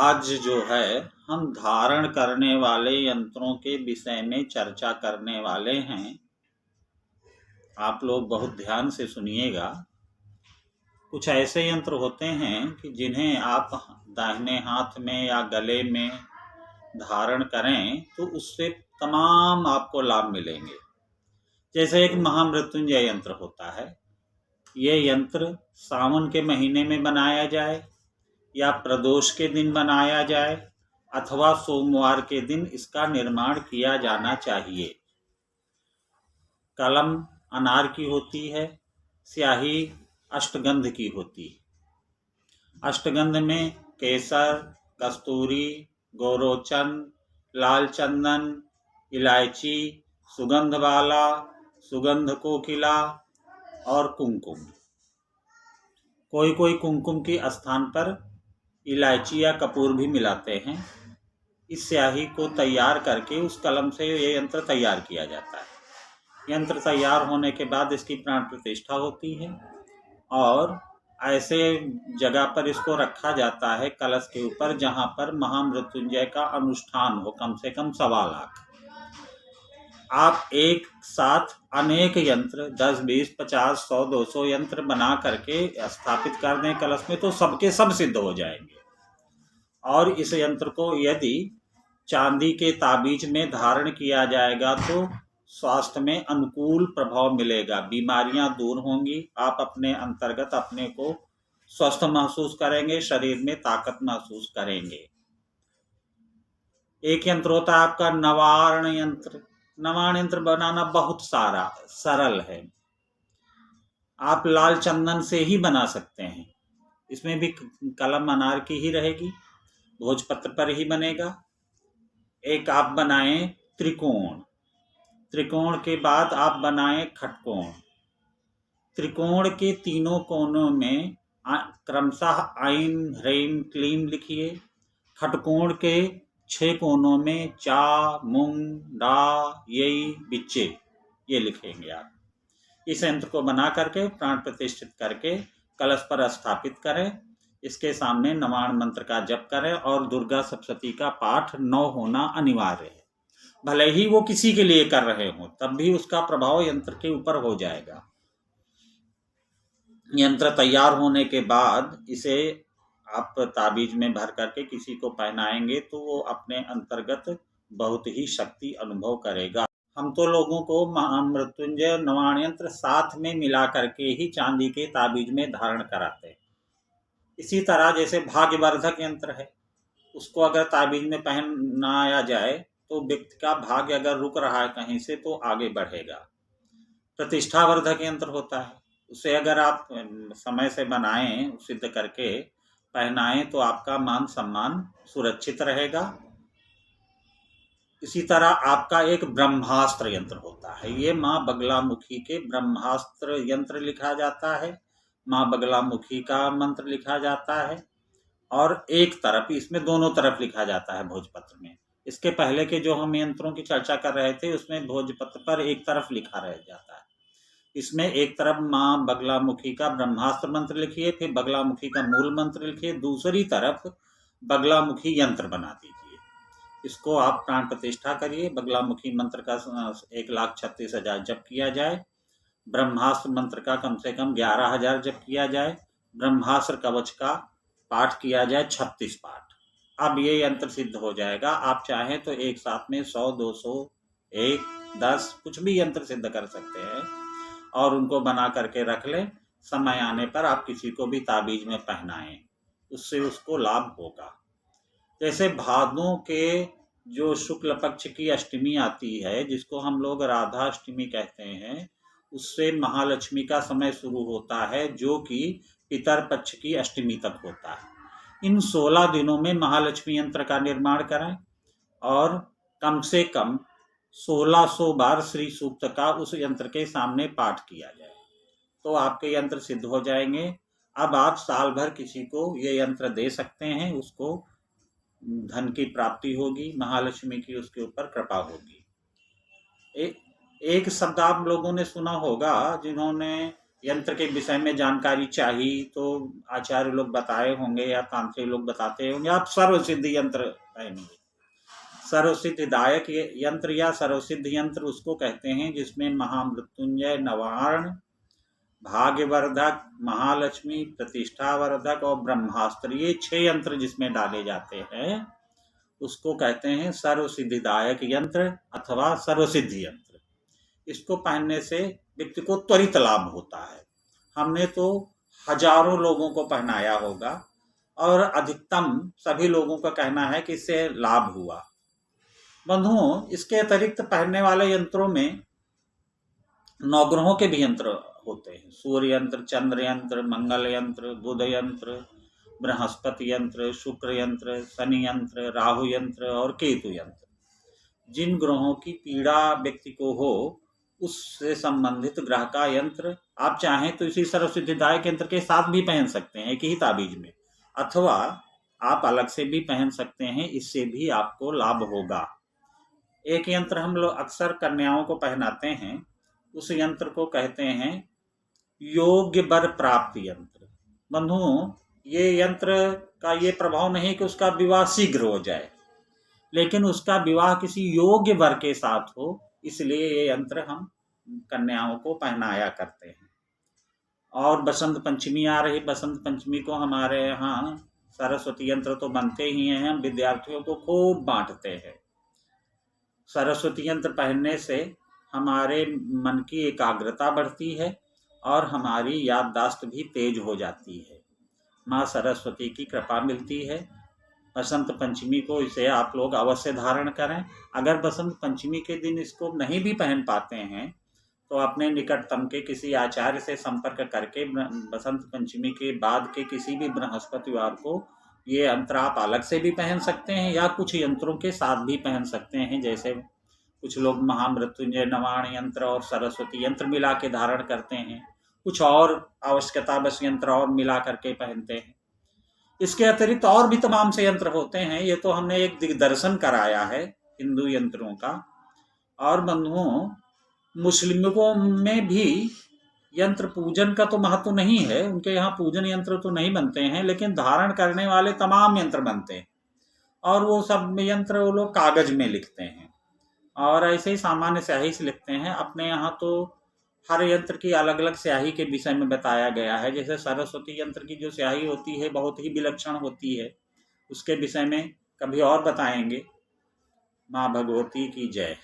आज जो है हम धारण करने वाले यंत्रों के विषय में चर्चा करने वाले हैं। आप लोग बहुत ध्यान से सुनिएगा। कुछ ऐसे यंत्र होते हैं कि जिन्हें आप दाहिने हाथ में या गले में धारण करें तो उससे तमाम आपको लाभ मिलेंगे। जैसे एक महामृत्युंजय यंत्र होता है। ये यंत्र सावन के महीने में बनाया जाए या प्रदोष के दिन बनाया जाए अथवा सोमवार के दिन इसका निर्माण किया जाना चाहिए। कलम अनार की होती है, स्याही अष्टगंध की होती है। अष्टगंध में केसर, कस्तूरी, गोरोचन, लाल चंदन, इलायची, सुगंध वाला, सुगंध कोकिला और कुमकुम। कोई कोई कुमकुम के स्थान पर इलायची या कपूर भी मिलाते हैं। इस स्याही को तैयार करके उस कलम से ये यंत्र तैयार किया जाता है। यंत्र तैयार होने के बाद इसकी प्राण प्रतिष्ठा होती है और ऐसे जगह पर इसको रखा जाता है कलश के ऊपर जहां पर महामृत्युंजय का अनुष्ठान हो, कम से कम 1.25 लाख। आप एक साथ अनेक यंत्र 10, 20, 50, 100, 200 यंत्र बना करके स्थापित कर दें कलश में तो सबके सब सिद्ध हो जाएंगे। और इस यंत्र को यदि चांदी के ताबीज में धारण किया जाएगा तो स्वास्थ्य में अनुकूल प्रभाव मिलेगा, बीमारियां दूर होंगी, आप अपने अंतर्गत अपने को स्वस्थ महसूस करेंगे, शरीर में ताकत महसूस करेंगे। एक यंत्र होता है आपका नवारण यंत्र। नवारण यंत्र बनाना बहुत सारा सरल है। आप लाल चंदन से ही बना सकते हैं। इसमें भी कलम अनार की ही रहेगी, भोजपत्र पर ही बनेगा। एक आप बनाएं त्रिकोण, त्रिकोण के बाद आप बनाएं खटकोण। त्रिकोण के तीनों कोनों में क्रमशः ऐं ह्रीं क्लीं लिखिए। खटकोण के 6 कोनों में चा मुंग डा यई बिच्चे ये लिखेंगे आप। इस यंत्र को बना करके प्राण प्रतिष्ठित करके कलश पर स्थापित करें। इसके सामने नवाण मंत्र का जप करें और दुर्गा सप्तशती का पाठ 9 होना अनिवार्य है। भले ही वो किसी के लिए कर रहे हो तब भी उसका प्रभाव यंत्र के ऊपर हो जाएगा। यंत्र तैयार होने के बाद इसे आप ताबीज में भर करके किसी को पहनाएंगे तो वो अपने अंतर्गत बहुत ही शक्ति अनुभव करेगा। हम तो लोगों को महामृत्युंजय नवाण यंत्र साथ में मिला करके ही चांदी के ताबीज में धारण कराते हैं। इसी तरह जैसे भाग्यवर्धक यंत्र है, उसको अगर ताबीज में पहनाया जाए तो व्यक्ति का भाग्य अगर रुक रहा है कहीं से तो आगे बढ़ेगा। प्रतिष्ठावर्धक यंत्र होता है, उसे अगर आप समय से बनाएं, सिद्ध करके पहनाएं तो आपका मान सम्मान सुरक्षित रहेगा। इसी तरह आपका एक ब्रह्मास्त्र यंत्र होता है। ये माँ बगलामुखी के ब्रह्मास्त्र यंत्र लिखा जाता है, माँ बगलामुखी का मंत्र लिखा जाता है और एक तरफ इसमें दोनों तरफ लिखा जाता है भोजपत्र में। इसके पहले के जो हम यंत्रों की चर्चा कर रहे थे उसमें भोजपत्र पर एक तरफ लिखा रह जाता है। इसमें एक तरफ माँ बगलामुखी का ब्रह्मास्त्र मंत्र लिखिए, फिर बगलामुखी का मूल मंत्र लिखिए, दूसरी तरफ बगलामुखी यंत्र बना दीजिए। इसको आप प्राण प्रतिष्ठा करिए। बगलामुखी मंत्र का 1,36,000 जप किया जाए, ब्रह्मास्त्र मंत्र का कम से कम 11,000 जप किया जाए, ब्रह्मास्त्र कवच का पाठ किया जाए 36 पाठ। अब ये यंत्र सिद्ध हो जाएगा। आप चाहें तो एक साथ में 100, 200, 1, 10 कुछ भी यंत्र सिद्ध कर सकते हैं और उनको बना करके रख लें। समय आने पर आप किसी को भी ताबीज में पहनाएं, उससे उसको लाभ होगा। जैसे भादों के जो शुक्ल पक्ष की अष्टमी आती है, जिसको हम लोग राधा अष्टमी कहते हैं, उससे महालक्ष्मी का समय शुरू होता है जो कि पितर पक्ष की अष्टमी तक होता है। इन 16 दिनों में महालक्ष्मी यंत्र का निर्माण करें और कम से कम 1600 बार श्री सूक्त का उस यंत्र के सामने पाठ किया जाए तो आपके यंत्र सिद्ध हो जाएंगे। अब आप साल भर किसी को ये यंत्र दे सकते हैं, उसको धन की प्राप्ति होगी, महालक्ष्मी की उसके ऊपर कृपा होगी। एक शब्द आप लोगों ने सुना होगा, जिन्होंने यंत्र के विषय में जानकारी चाहिए तो आचार्य लोग बताए होंगे या तांत्रिक लोग बताते होंगे। आप सर्वसिद्ध यंत्र पहनिए। सर्वसिद्धिदायक यंत्र या सर्वसिद्ध यंत्र उसको कहते हैं जिसमें महामृत्युंजय, नवार्ण, भाग्यवर्धक, महालक्ष्मी, प्रतिष्ठावर्धक और ब्रह्मास्त्र, ये 6 यंत्र जिसमें डाले जाते हैं उसको कहते हैं सर्वसिद्धिदायक यंत्र अथवा सर्वसिद्ध यंत्र। इसको पहनने से व्यक्ति को त्वरित लाभ होता है। हमने तो हजारों लोगों को पहनाया होगा और अधिकतम सभी लोगों का कहना है कि इससे लाभ हुआ। बंधुओं, इसके अतिरिक्त पहनने वाले यंत्रों में नवग्रहों के भी यंत्र होते हैं। सूर्य यंत्र, चंद्र यंत्र, मंगल यंत्र, बुध यंत्र, बृहस्पति यंत्र, शुक्र यंत्र, शनि यंत्र, राहु यंत्र और केतु यंत्र। जिन ग्रहों की पीड़ा व्यक्ति को हो उससे संबंधित ग्रह का यंत्र आप चाहें तो इसी सर्वसिद्धिदायक यंत्र के साथ भी पहन सकते हैं एक ही ताबीज में, अथवा आप अलग से भी पहन सकते हैं, इससे भी आपको लाभ होगा। एक यंत्र हम लोग अक्सर कन्याओं को पहनाते हैं, उस यंत्र को कहते हैं योग्य वर प्राप्त यंत्र। बंधुओं, ये यंत्र का ये प्रभाव नहीं कि उसका विवाह शीघ्र हो जाए, लेकिन उसका विवाह किसी योग्य वर के साथ हो, इसलिए ये यंत्र हम कन्याओं को पहनाया करते हैं। और बसंत पंचमी आ रही, बसंत पंचमी को हमारे यहाँ सरस्वती यंत्र तो बनते ही हैं, हम विद्यार्थियों को खूब बांटते हैं। सरस्वती यंत्र पहनने से हमारे मन की एकाग्रता बढ़ती है और हमारी याददाश्त भी तेज हो जाती है। माँ सरस्वती की कृपा मिलती है। बसंत पंचमी को इसे आप लोग अवश्य धारण करें। अगर बसंत पंचमी के दिन इसको नहीं भी पहन पाते हैं तो अपने निकटतम के किसी आचार्य से संपर्क करके बसंत पंचमी के बाद के किसी भी बृहस्पतिवार को ये यंत्र आप अलग से भी पहन सकते हैं या कुछ यंत्रों के साथ भी पहन सकते हैं। जैसे कुछ लोग महामृत्युंजय, नवार्ण यंत्र और सरस्वती यंत्र मिला के धारण करते हैं, कुछ और आवश्यकता बस यंत्र और मिला करके पहनते हैं। इसके अतिरिक्त और भी तमाम से यंत्र होते हैं। ये तो हमने एक दिग्दर्शन कराया है हिंदू यंत्रों का। और बंधुओं, मुस्लिमों में भी यंत्र पूजन का तो महत्व नहीं है, उनके यहाँ पूजन यंत्र तो नहीं बनते हैं, लेकिन धारण करने वाले तमाम यंत्र बनते हैं और वो सब यंत्र वो लोग कागज में लिखते हैं और ऐसे ही सामान्य स्याही से लिखते हैं। अपने यहाँ तो हर यंत्र की अलग अलग स्याही के विषय में बताया गया है। जैसे सरस्वती यंत्र की जो स्याही होती है बहुत ही विलक्षण होती है, उसके विषय में कभी और बताएंगे। माँ भगवती की जय।